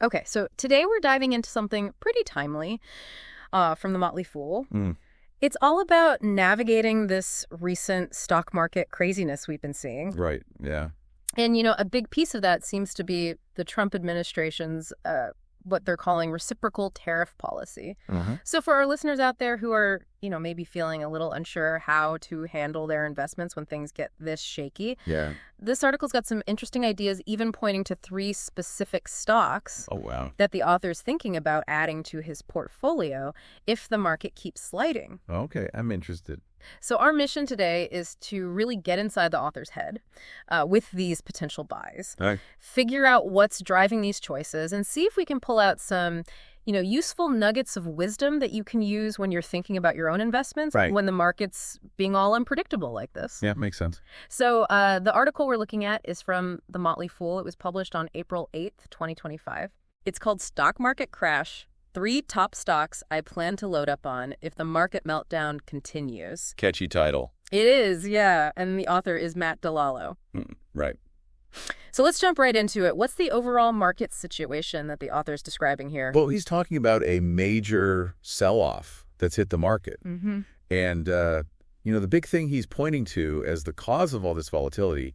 Okay, so today we're diving into something pretty timely from the Motley Fool. It's all about navigating this recent stock market craziness we've been seeing. Right, yeah. And, a big piece of that seems to be the Trump administration's what they're calling reciprocal tariff policy. So for our listeners out there who are, maybe feeling a little unsure how to handle their investments when things get this shaky, Yeah. this article's got some interesting ideas, even pointing to 3 specific stocks Oh, wow. that the author's thinking about adding to his portfolio if the market keeps sliding. Okay, I'm interested. So our mission today is to really get inside the author's head with these potential buys, figure out what's driving these choices, and see if we can pull out some, useful nuggets of wisdom that you can use when you're thinking about your own investments when the market's being all unpredictable like this. Yeah, makes sense. So the article we're looking at is from The Motley Fool. It was published on April 8th, 2025. It's called Stock Market Crash: 3 Top Stocks I Plan to Load Up On If the Market Meltdown Continues. Catchy title. It is, yeah. And the author is Matt DeLallo. Right. So let's jump right into it. What's the overall market situation that the author's describing here? Well, he's talking about a major sell-off that's hit the market. And, the big thing he's pointing to as the cause of all this volatility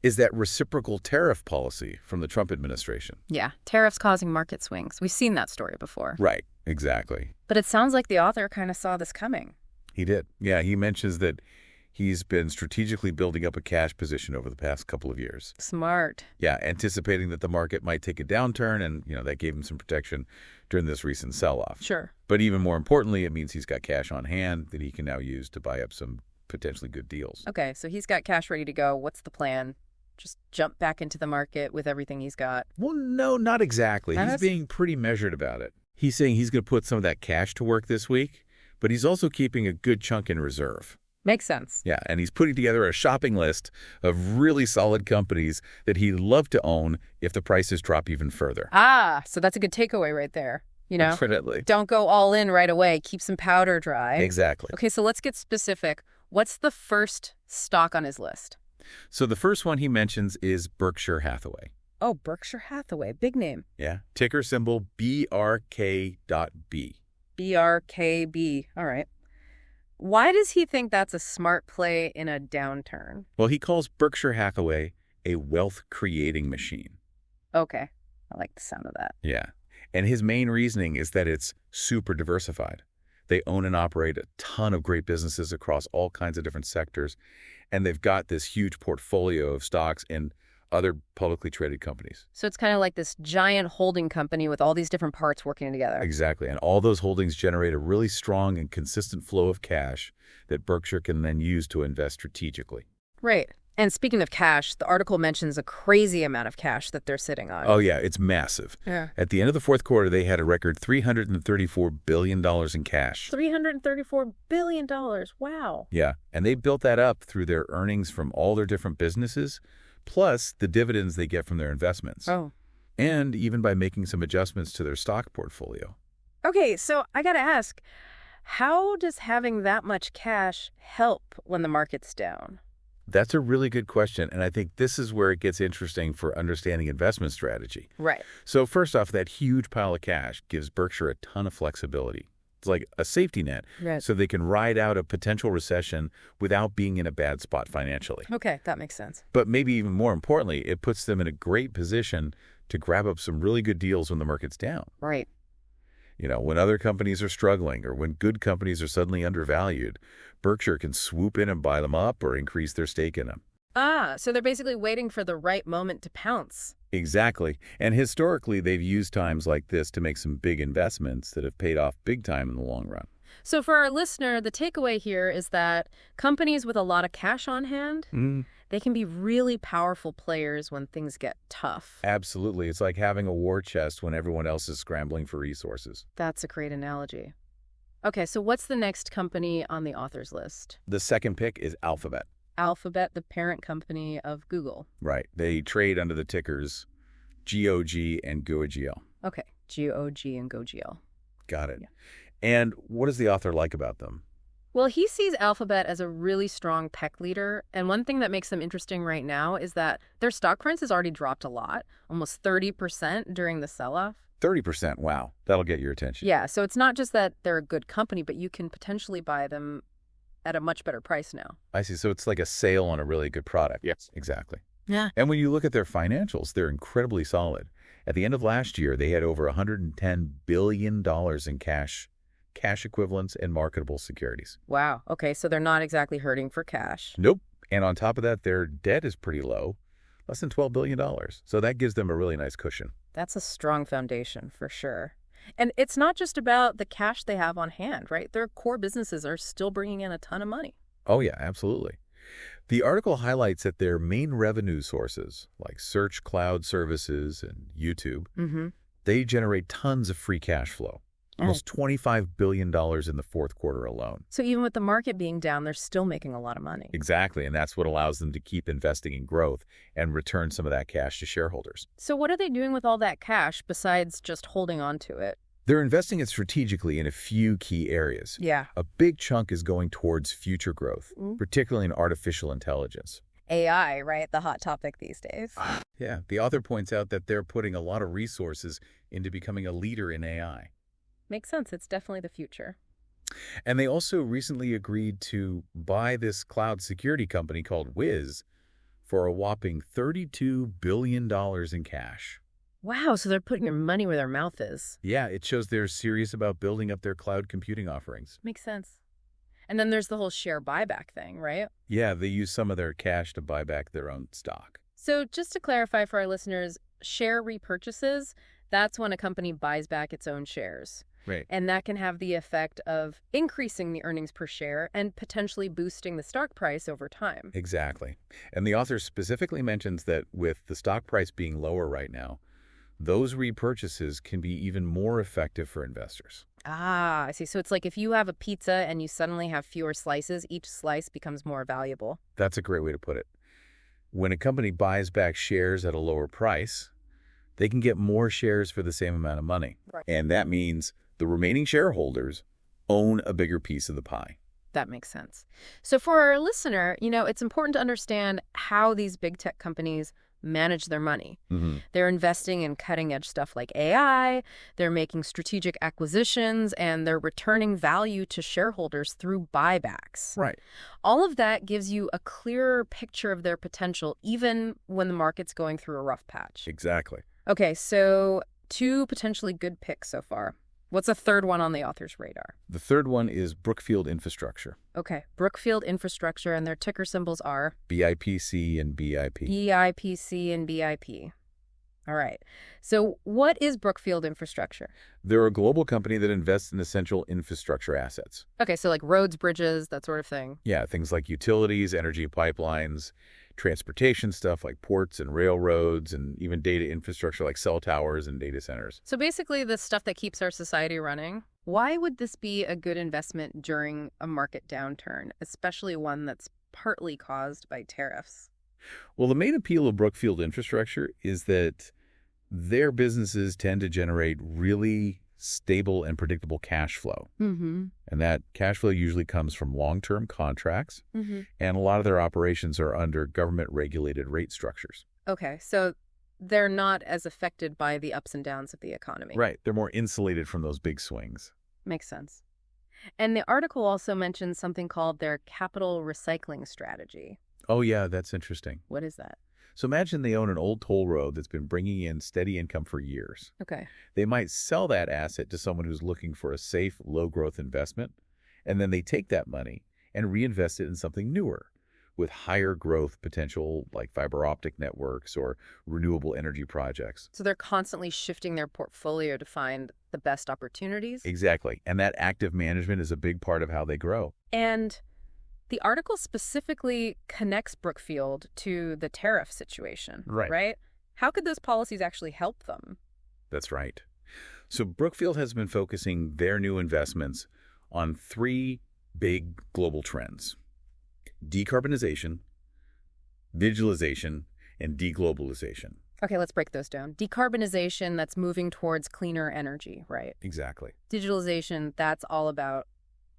is that reciprocal tariff policy from the Trump administration. Yeah, tariffs causing market swings. We've seen that story before. Right, exactly. But it sounds like the author kind of saw this coming. He did. Yeah, he mentions that he's been strategically building up a cash position over the past couple of years. Smart. Yeah, anticipating that the market might take a downturn, and, that gave him some protection during this recent sell-off. Sure. But even more importantly, it means he's got cash on hand that he can now use to buy up some potentially good deals. Okay, so he's got cash ready to go. What's the plan? Just jump back into the market with everything he's got? Well, no, not exactly. He's being pretty measured about it. He's saying he's going to put some of that cash to work this week, but he's also keeping a good chunk in reserve. Makes sense. Yeah, and he's putting together a shopping list of really solid companies that he'd love to own if the prices drop even further. So that's a good takeaway right there. Definitely. Don't go all in right away. Keep some powder dry. Exactly. Okay, so let's get specific. What's the first stock on his list? So the first one he mentions is Berkshire Hathaway. Oh, Berkshire Hathaway. Big name. Yeah. Ticker symbol BRK.B. BRK.B. All right. Why does he think that's a smart play in a downturn? Well, he calls Berkshire Hathaway a wealth-creating machine. Okay. I like the sound of that. Yeah. And his main reasoning is that it's super diversified. They own and operate a ton of great businesses across all kinds of different sectors, and they've got this huge portfolio of stocks in other publicly traded companies. So it's kind of like this giant holding company with all these different parts working together. Exactly. And all those holdings generate a really strong and consistent flow of cash that Berkshire can then use to invest strategically. Right. And speaking of cash, the article mentions a crazy amount of cash that they're sitting on. Oh, yeah. It's massive. Yeah. At the end of the fourth quarter, they had a record $334 billion in cash. $334 billion. Wow. Yeah. And they built that up through their earnings from all their different businesses, plus the dividends they get from their investments. Oh. And even by making some adjustments to their stock portfolio. Okay, so I got to ask, how does having that much cash help when the market's down? That's a really good question, and I think this is where it gets interesting for understanding investment strategy. Right. So first off, that huge pile of cash gives Berkshire a ton of flexibility. It's like a safety net, right, so they can ride out a potential recession without being in a bad spot financially. Okay, that makes sense. But maybe even more importantly, it puts them in a great position to grab up some really good deals when the market's down. Right. When other companies are struggling or when good companies are suddenly undervalued, Berkshire can swoop in and buy them up or increase their stake in them. So they're basically waiting for the right moment to pounce. Exactly. And historically, they've used times like this to make some big investments that have paid off big time in the long run. So for our listener, the takeaway here is that companies with a lot of cash on hand, they can be really powerful players when things get tough. Absolutely. It's like having a war chest when everyone else is scrambling for resources. That's a great analogy. Okay, so what's the next company on the author's list? The second pick is Alphabet. Alphabet, the parent company of Google. Right. They trade under the tickers GOG and GOGL. Okay, GOG and GOGL. Got it. Yeah. And what does the author like about them? Well, he sees Alphabet as a really strong tech leader, and one thing that makes them interesting right now is that their stock price has already dropped a lot, almost 30% during the sell-off. 30%, wow. That'll get your attention. Yeah, so it's not just that they're a good company, but you can potentially buy them at a much better price now. I see. So it's like a sale on a really good product. Yes. Exactly. Yeah. And when you look at their financials, they're incredibly solid. At the end of last year, they had over $110 billion in cash equivalents, and marketable securities. Wow. Okay, so they're not exactly hurting for cash. Nope. And on top of that, their debt is pretty low, less than $12 billion. So that gives them a really nice cushion. That's a strong foundation for sure. And it's not just about the cash they have on hand, right? Their core businesses are still bringing in a ton of money. Oh, yeah, absolutely. The article highlights that their main revenue sources, like search cloud services and YouTube, they generate tons of free cash flow. Almost $25 billion in the fourth quarter alone. So even with the market being down, they're still making a lot of money. Exactly, and that's what allows them to keep investing in growth and return some of that cash to shareholders. So what are they doing with all that cash besides just holding on to it? They're investing it strategically in a few key areas. Yeah. A big chunk is going towards future growth, particularly in artificial intelligence. AI, right? The hot topic these days. Yeah, the author points out that they're putting a lot of resources into becoming a leader in AI. Makes sense. It's definitely the future. And they also recently agreed to buy this cloud security company called Wiz for a whopping $32 billion in cash. Wow, so they're putting their money where their mouth is. Yeah, it shows they're serious about building up their cloud computing offerings. Makes sense. And then there's the whole share buyback thing, right? Yeah, they use some of their cash to buy back their own stock. So just to clarify for our listeners, share repurchases, that's when a company buys back its own shares. Right. And that can have the effect of increasing the earnings per share and potentially boosting the stock price over time. Exactly. And the author specifically mentions that with the stock price being lower right now, those repurchases can be even more effective for investors. Ah, I see. So it's like if you have a pizza and you suddenly have fewer slices, each slice becomes more valuable. That's a great way to put it. When a company buys back shares at a lower price, they can get more shares for the same amount of money. Right. And that means the remaining shareholders own a bigger piece of the pie. That makes sense. So for our listener, it's important to understand how these big tech companies manage their money. They're investing in cutting-edge stuff like AI, they're making strategic acquisitions, and they're returning value to shareholders through buybacks. Right. All of that gives you a clearer picture of their potential, even when the market's going through a rough patch. Exactly. Okay, so 2 potentially good picks so far. What's a third one on the author's radar? The third one is Brookfield Infrastructure. Okay, Brookfield Infrastructure, and their ticker symbols are? BIPC and BIP. BIPC and BIP. All right. So what is Brookfield Infrastructure? They're a global company that invests in essential infrastructure assets. Okay, so like roads, bridges, that sort of thing. Yeah, things like utilities, energy pipelines, transportation stuff like ports and railroads, and even data infrastructure like cell towers and data centers. So basically the stuff that keeps our society running. Why would this be a good investment during a market downturn, especially one that's partly caused by tariffs? Well, the main appeal of Brookfield Infrastructure is that their businesses tend to generate really stable and predictable cash flow. And that cash flow usually comes from long-term contracts, and a lot of their operations are under government-regulated rate structures. Okay, so they're not as affected by the ups and downs of the economy. Right. They're more insulated from those big swings. Makes sense. And the article also mentions something called their capital recycling strategy. Oh, yeah, that's interesting. What is that? So imagine they own an old toll road that's been bringing in steady income for years. Okay. They might sell that asset to someone who's looking for a safe, low-growth investment, and then they take that money and reinvest it in something newer with higher growth potential like fiber optic networks or renewable energy projects. So they're constantly shifting their portfolio to find the best opportunities? Exactly. And that active management is a big part of how they grow. And the article specifically connects Brookfield to the tariff situation, right? How could those policies actually help them? That's right. So Brookfield has been focusing their new investments on 3 big global trends: decarbonization, digitalization, and deglobalization. Okay, let's break those down. Decarbonization, that's moving towards cleaner energy, right? Exactly. Digitalization, that's all about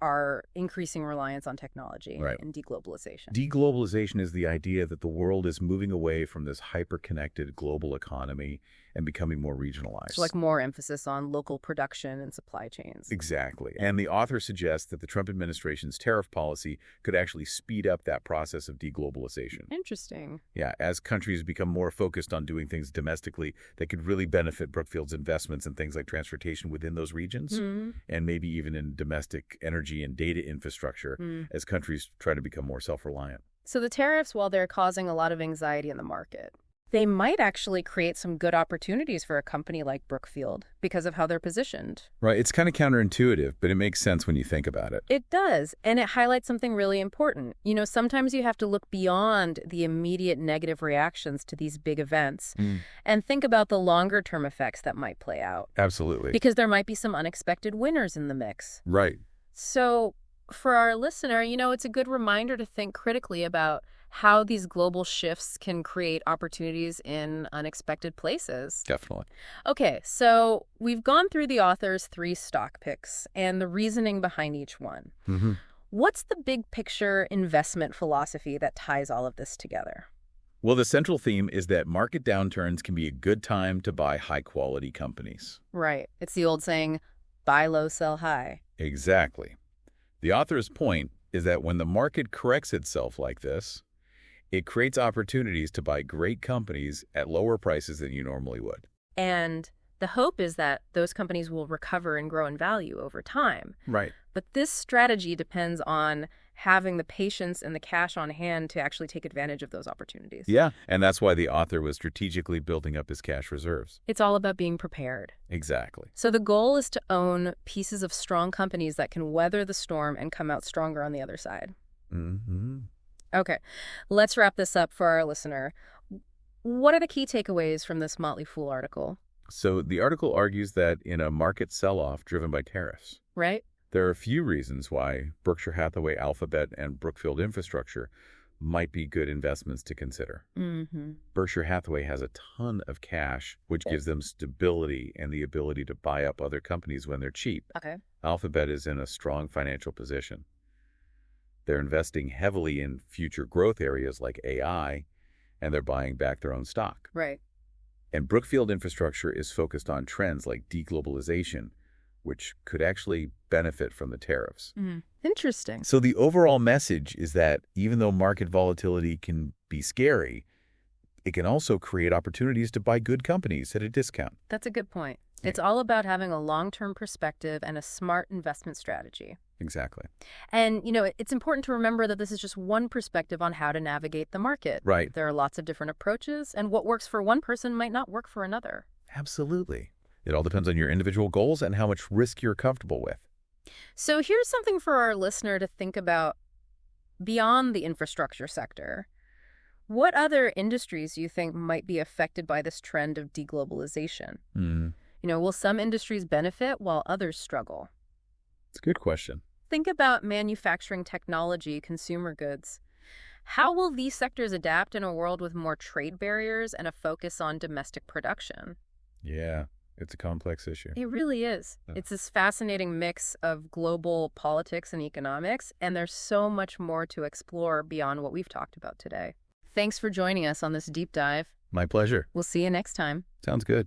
our increasing reliance on technology Right. and deglobalization. Deglobalization is the idea that the world is moving away from this hyper-connected global economy and becoming more regionalized. So like more emphasis on local production and supply chains. Exactly. And the author suggests that the Trump administration's tariff policy could actually speed up that process of deglobalization. Interesting. Yeah, as countries become more focused on doing things domestically, that could really benefit Brookfield's investments in things like transportation within those regions, and maybe even in domestic energy and data infrastructure as countries try to become more self-reliant. So the tariffs, while they're causing a lot of anxiety in the market, they might actually create some good opportunities for a company like Brookfield because of how they're positioned. Right. It's kind of counterintuitive, but it makes sense when you think about it. It does, and it highlights something really important. You know, sometimes you have to look beyond the immediate negative reactions to these big events and think about the longer-term effects that might play out. Absolutely. Because there might be some unexpected winners in the mix. Right. So for our listener, you know, it's a good reminder to think critically about how these global shifts can create opportunities in unexpected places. Definitely. Okay, so we've gone through the author's 3 stock picks and the reasoning behind each one. What's the big picture investment philosophy that ties all of this together? Well, the central theme is that market downturns can be a good time to buy high-quality companies. Right. It's the old saying, buy low, sell high. Exactly. The author's point is that when the market corrects itself like this, it creates opportunities to buy great companies at lower prices than you normally would. And the hope is that those companies will recover and grow in value over time. Right. But this strategy depends on having the patience and the cash on hand to actually take advantage of those opportunities. Yeah, and that's why the author was strategically building up his cash reserves. It's all about being prepared. Exactly. So the goal is to own pieces of strong companies that can weather the storm and come out stronger on the other side. Okay, let's wrap this up for our listener. What are the key takeaways from this Motley Fool article? So the article argues that in a market sell-off driven by tariffs, Right? there are a few reasons why Berkshire Hathaway, Alphabet, and Brookfield Infrastructure might be good investments to consider. Berkshire Hathaway has a ton of cash, which gives them stability and the ability to buy up other companies when they're cheap. Okay. Alphabet is in a strong financial position. They're investing heavily in future growth areas like AI, and they're buying back their own stock. Right. And Brookfield Infrastructure is focused on trends like deglobalization, which could actually benefit from the tariffs. Interesting. So the overall message is that even though market volatility can be scary, it can also create opportunities to buy good companies at a discount. That's a good point. It's all about having a long-term perspective and a smart investment strategy. Exactly. And, you know, it's important to remember that this is just one perspective on how to navigate the market. Right. There are lots of different approaches, and what works for one person might not work for another. Absolutely. It all depends on your individual goals and how much risk you're comfortable with. So here's something for our listener to think about beyond the infrastructure sector. What other industries do you think might be affected by this trend of deglobalization? You know, will some industries benefit while others struggle? It's a good question. Think about manufacturing technology, consumer goods. How will these sectors adapt in a world with more trade barriers and a focus on domestic production? Yeah, it's a complex issue. It really is. It's this fascinating mix of global politics and economics, and there's so much more to explore beyond what we've talked about today. Thanks for joining us on this deep dive. My pleasure. We'll see you next time. Sounds good.